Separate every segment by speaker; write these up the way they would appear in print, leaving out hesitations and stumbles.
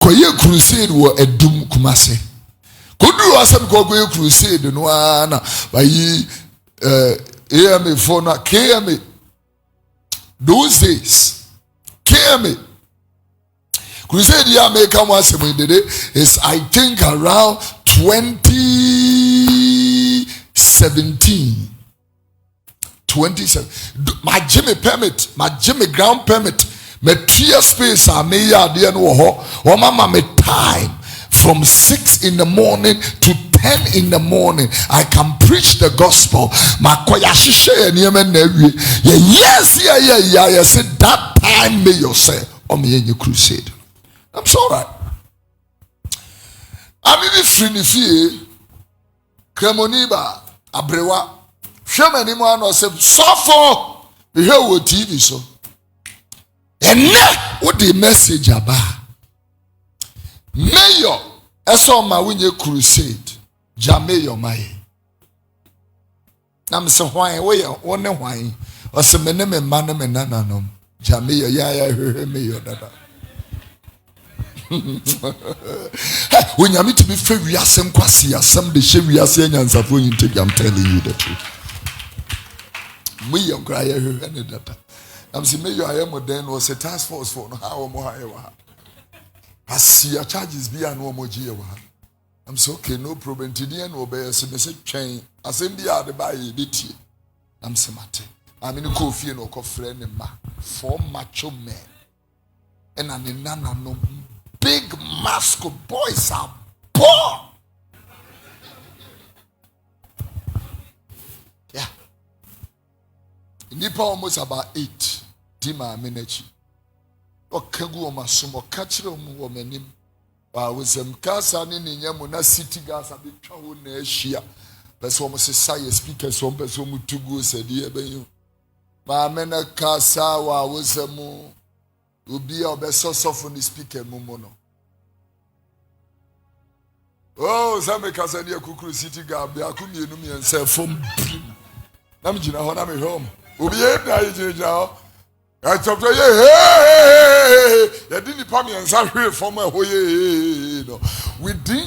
Speaker 1: Koye crusade wo edum Kumase. Koduru asem koye crusade no ana bayi AMA for na KMA. Those days KMA crusade ya make come once is I think around 2017. 27. My Jimmy permit, my Jimmy ground permit, my 3 space I may yard or mama me time from 6 in the morning to 10 in the morning. I can preach the gospel. My koyashishe and yemen yes, yeah. Said that time may you say on me in your crusade. I'm sorry. I'm even free the fee. Kremoniba Abrewa. Shema anyone or say suffer. We hear what TV so. And now what the message about? Mayor, I saw my winning crusade. Jamayo my. I'm so why we are one why or some name and man and nana. Jamayo, yeah, heard me. When you meet to be fair, we are some quasi, some the shame we are saying, and I'm telling you the truth. Me young cry, I heard that. I'm saying, maybe I am then was a task force for how more I see your charges be an homogeneous. I'm so okay, no problem. Today, no bear, so message chain. I send the other by it. I'm Samate. I'm in a Kofi and Oko friend and ma. 4 macho men. And I'm in none no big mask of boys are poor. Yeah. Nipa almost about 8. Dima Amenechi. Okagu o masomo kachire mu wo manim. Wa wosem kasa ni nyam na city gas abetwa wo na ahia. Pese wo sesa ye speakers wo pese wo tugu sedi ebenyu. Ma amena kasa wa wosem obi a obeso sofo ni speaker mu no. Oh, some kasa ni akukuru city gas be akumienu mi ense fom. Na me gina ho na me home. Obi e na yijija ho. I talk to you, hey, you didn't pay me and say from a within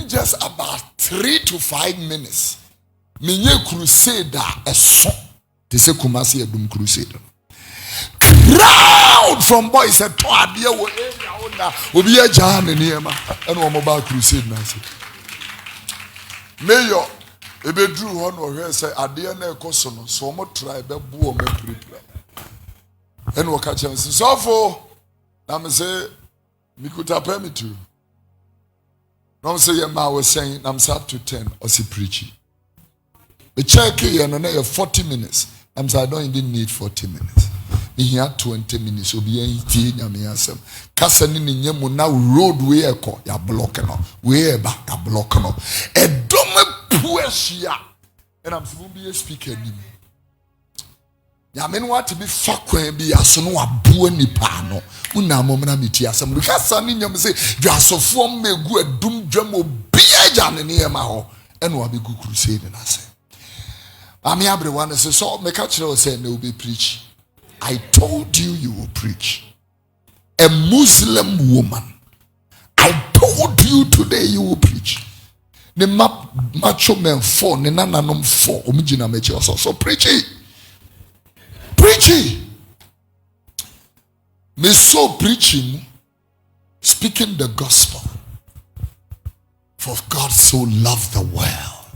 Speaker 1: just about 3 to 5 minutes. Minye crusade a song. They say Kumasi a doom crusade. Crowd from boys at Toadia will be a jam in Yema and one mobile crusade. Mayor, if they drew one or her say, I dear no cosono, so much tribe, a boom and prepare. And what catch him so for I'm say Mikuta permit to. No say your ma was saying I'm up to 10 or see preaching. The check here and another 40 minutes. I'm saying I don't even need 40 minutes. Me here 20 minutes will be anything ya me asem. Kasa ni nyemu na road we eko ya block no. We ba ya block no. E dome pueshia. And I'm supposed to be a speaker ni. Ya men want to be fakwan bi aso no abuo nipa no una momna meti asem because ani nyam say dwasofo megu adum dwam obi agya ne ne ma ho eno abegu crusade na say ami abrewan say so me catch you say no be preach. I told you will preach. A Muslim woman, I told you today you will preach. The macho men 4 ne nananom 4 omigina mechi so preach it. Preaching. Me so preaching, speaking the gospel. For God so loved the world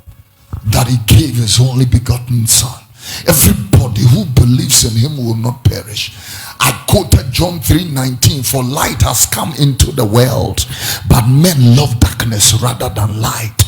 Speaker 1: that he gave his only begotten son. Everybody who believes in him will not perish. I quoted John 3:19, for light has come into the world, but men love darkness rather than light.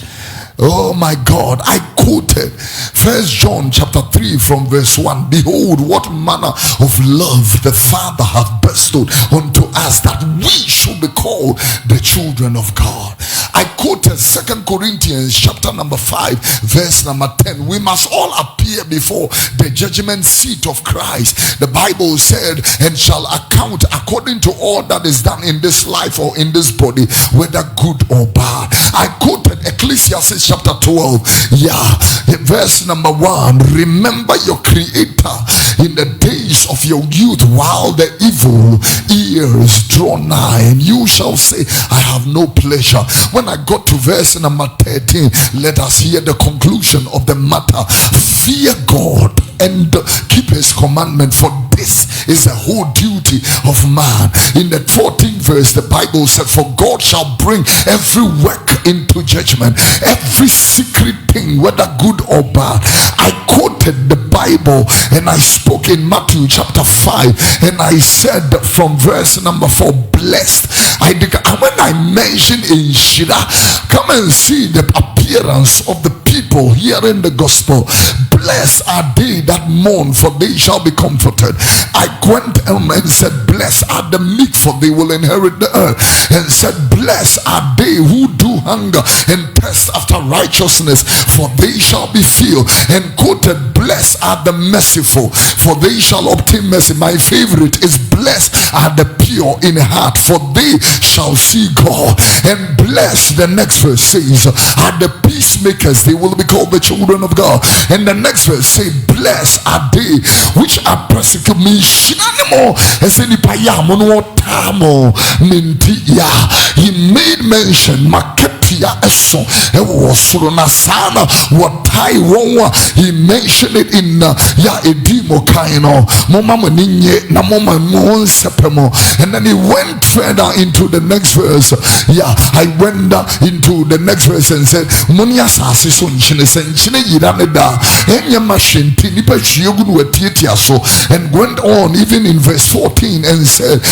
Speaker 1: Oh my God, I quoted 1 John chapter 3 from verse 1. Behold, what manner of love the Father hath bestowed unto us, that we should be called the children of God. I quoted 2 Corinthians chapter number 5 verse number 10. We must all appear before the judgment seat of Christ. The Bible said, and shall account according to all that is done in this life or in this body, whether good or bad. I quoted Ecclesiastes chapter 12, verse number 1. Remember your creator in the days of your youth, while the evil years draw nigh, and you shall say, I have no pleasure. When I got to verse number 13, let us hear the conclusion of the matter. Fear God and keep his commandment, for this is the whole duty of man. In the 14th verse, the Bible said, for God shall bring every work into judgment, every secret thing, whether good or bad. I quoted the Bible and I spoke in Matthew chapter 5, and I said from verse number 4, blessed. When I mentioned in Shira, come and see the appearance of the people hearing the gospel. Blessed are they that mourn, for they shall be comforted. I went and said, blessed are the meek, for they will inherit the earth. And said, blessed are they who do hunger and thirst after righteousness, for they shall be filled. And quoted, blessed are the merciful, for they shall obtain mercy. My favorite is, blessed are the pure in heart, for they shall see God. And blessed, the next verse says, are the peacemakers, they will be called the children of God. And the next verse say, blessed are they which are persecuted me. He made mention he mentioned it in and then he went further into the next verse. I went into the next verse and said, and went on even in verse 14 and said,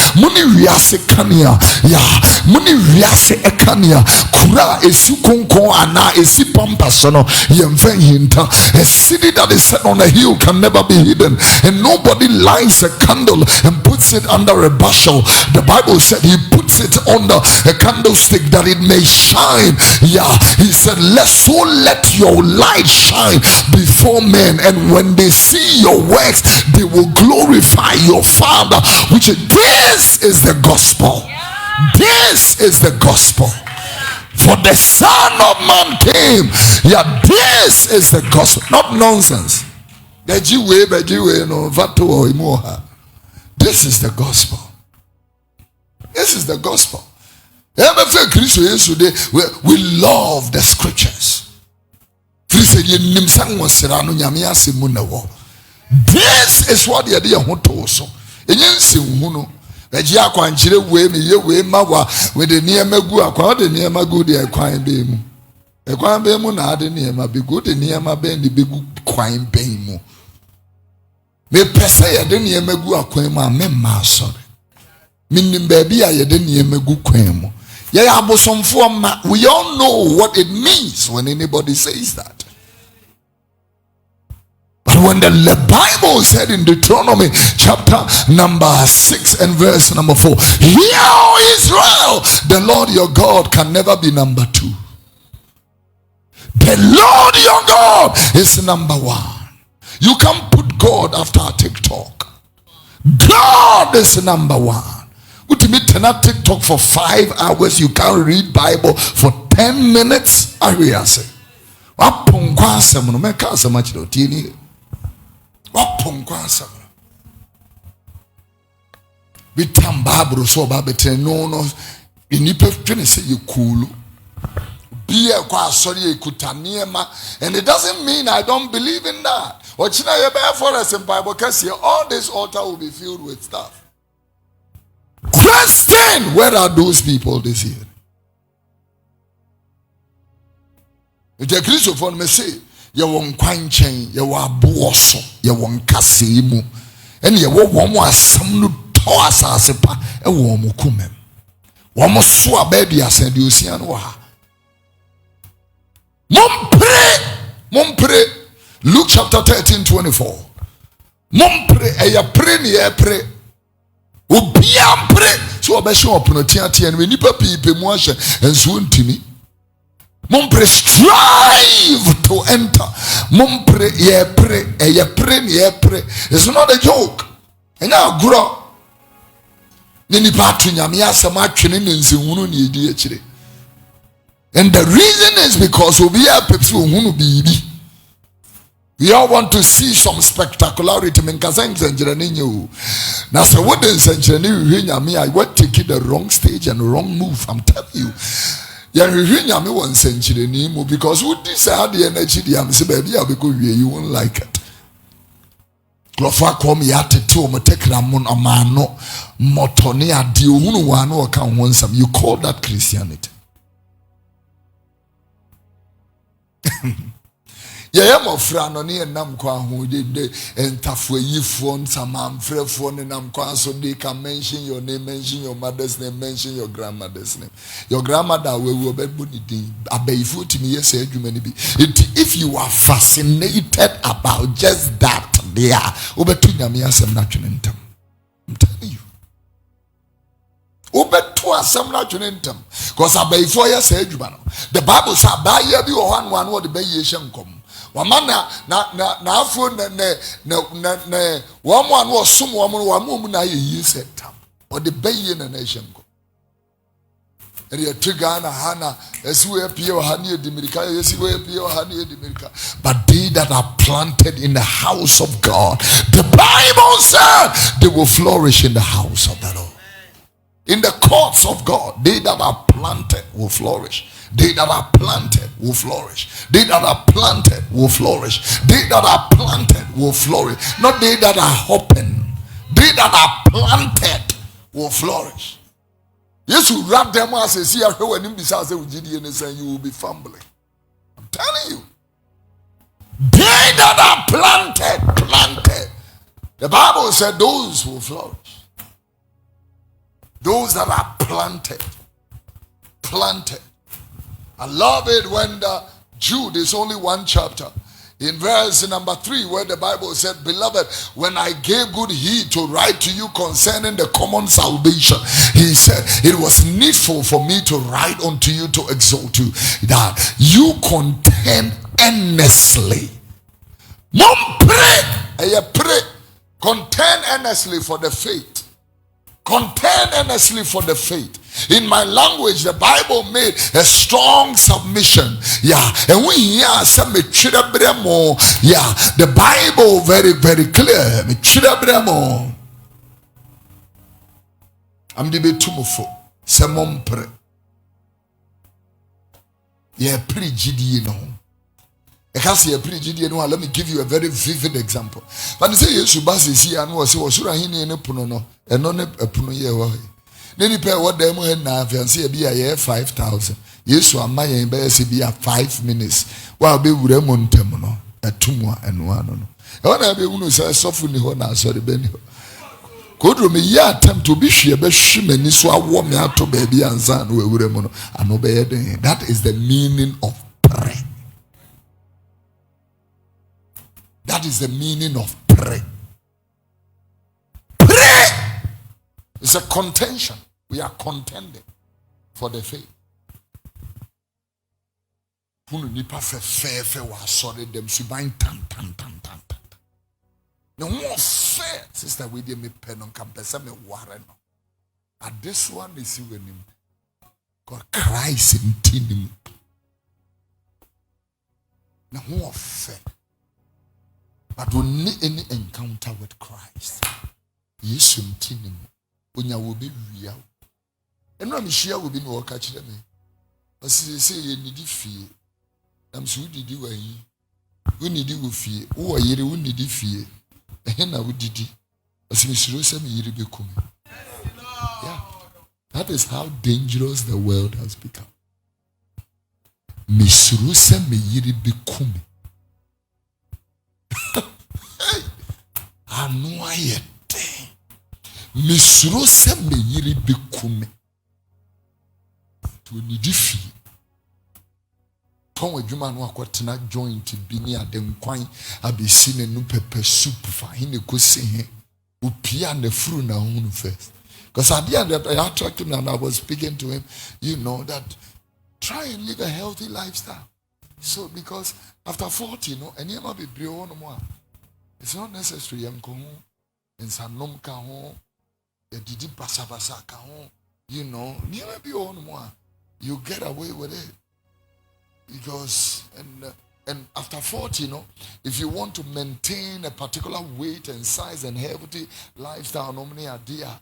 Speaker 1: kura esi konko ana esi pampasono yemfen hinta. A city that is set on a hill can never be hidden, and nobody lights a candle and puts it under a bushel. The Bible said he puts it under a candlestick that it may shine. He said, let your light shine before men, and when they see your works, they will glorify your Father, which is, this is the gospel. This is the gospel. For the Son of Man came. This is the gospel, not nonsense. This is the gospel. This is the gospel. We love the scriptures. This is what they are doing. Ejia kwanchire we me ye we mawa we de niema gu akwa de niema gu de ekwan be mu. Ekwan be mu na ade niema be gu de niema be ni be gu kwan be mu. Me pese ye de niema gu akwan mu a me ma sore. Minim baby a ye de niema gu kwan mu. Ye abosomfo ma, we all know what it means when anybody says that. But when the Bible said in Deuteronomy chapter number 6 and verse number 4, hear, O Israel, the Lord your God can never be number 2. The Lord your God is number 1. You can't put God after a TikTok. God is number 1. Would you meet TikTok for 5 hours? You can't read Bible for 10 minutes? I hear say. Bitambabro so babete no inipe twene say you cool be a kwa sorry ekutaniema, and it doesn't mean I don't believe in that. Ochina ye be for us in Bible case all this altar will be filled with stuff. Question, where are those people this year? The Christopher me say ye won kwan chen, ye wa boso, ye won kase mu, and ye wo mo asam no to asase pa e wo mo kumem. Wo mo so abedi asan de osia no ha. Mompre. Luke chapter 13:24. Mompre e ya pre ni e pre. Obi am pre so obehwe opono tiatia no nipa pipe mu ahye enso ntimi. Mumpre strive to enter. Mumpre ye pray. It's not a joke. And now grow. Nini patu nyame asem atwene nensehunu ne edi akire. And the reason is because we are people who be. We all want to see some spectacularity. Now, so what is I want to take the wrong stage and wrong move. I'm telling you. Because who decide the energy? Baby, you won't like it. You call that Christianity. Yeah, my friend, on here, Nam Kwan, who did the entafwe ye phone, some free phone, and Nam Kwan, so they can mention your name, mention your mother's name, mention your grandmother's name. Your grandmother will be bunny, a bay foot to me, yes, you may be. If you are fascinated about just that, there, over to Yamias, I'm not in them. I'm telling you. Over to us, I'm not in them. Because I bay for your said you, the Bible said, buy you one what the bay come. Wamana na afro ne woman was some woman na ye said tam or the bay in a nation go. And you trigana hana as we appear honey America, yes we appear honey America. But they that are planted in the house of God, the Bible said they will flourish in the house of the Lord. In the courts of God, they that are planted will flourish. They that are planted will flourish. They that are planted will flourish. They that are planted will flourish. Not they that are hopping. They that are planted will flourish. Yes, you wrap them as a see when him besides you will be fumbling. I'm telling you. They that are planted. The Bible said those will flourish. Those that are planted. I love it when the Jude is only one chapter. In verse number 3, where the Bible said, beloved, when I gave good heed to write to you concerning the common salvation, he said, it was needful for me to write unto you to exhort you that you contend earnestly. Mom pray. Contend earnestly for the faith. Contend earnestly for the faith. In my language, the Bible made a strong submission. Yeah. And we hear some yeah. The Bible very, very clear. I'm the betumufo. Semon pre. Yeah, pre GD, I can't see a pre GD. Let me give you a very vivid example. But you say you should see and was sure I need a puno and non a puno ye. Then you pay what them now and see a beer 5,000. Yes, so my embassy be 5 minutes. While be Remon Temono, a tumor and one. I want to be one who says softly honor, sorry, Benny. Could me ya attempt to be she a best shimmy, so I want me out to baby and son who would remono and obey. That is the meaning of prayer. That is the meaning of pray. Pray! It's a contention. We are contending for the faith. Who nipa fe wa sorry them subain tan. No more fair, sister. We did me pen on campus. Me warren. And this one is you him. God Christ in tin. No more fair. But we need any encounter with Christ. Yes, in tin. Unya will be real. And no Michelle will be no catch them. But say you need fear. I'm sure did you we need you fear. Oh, I hear you need fear. And I would did it. As Miss Rosa me be coming. Yeah. That is how dangerous the world has become. Miss Rosa me be coming. I know I yet. Miss Rosa me be coming. To need fear. Tom Juma no akwatena joint bi ni adenkwan abesine no pepper soup fa hine ko se opia na furu na hunu first because at the end I attracted him and I was speaking to him, you know that try and live a healthy lifestyle. So because after 40, and you might be no more. It's not necessary. Young and some ka ho, didi basa ka ho. You might be no more. You get away with it because and after 40, if you want to maintain a particular weight and size and healthy lifestyle, normally idea,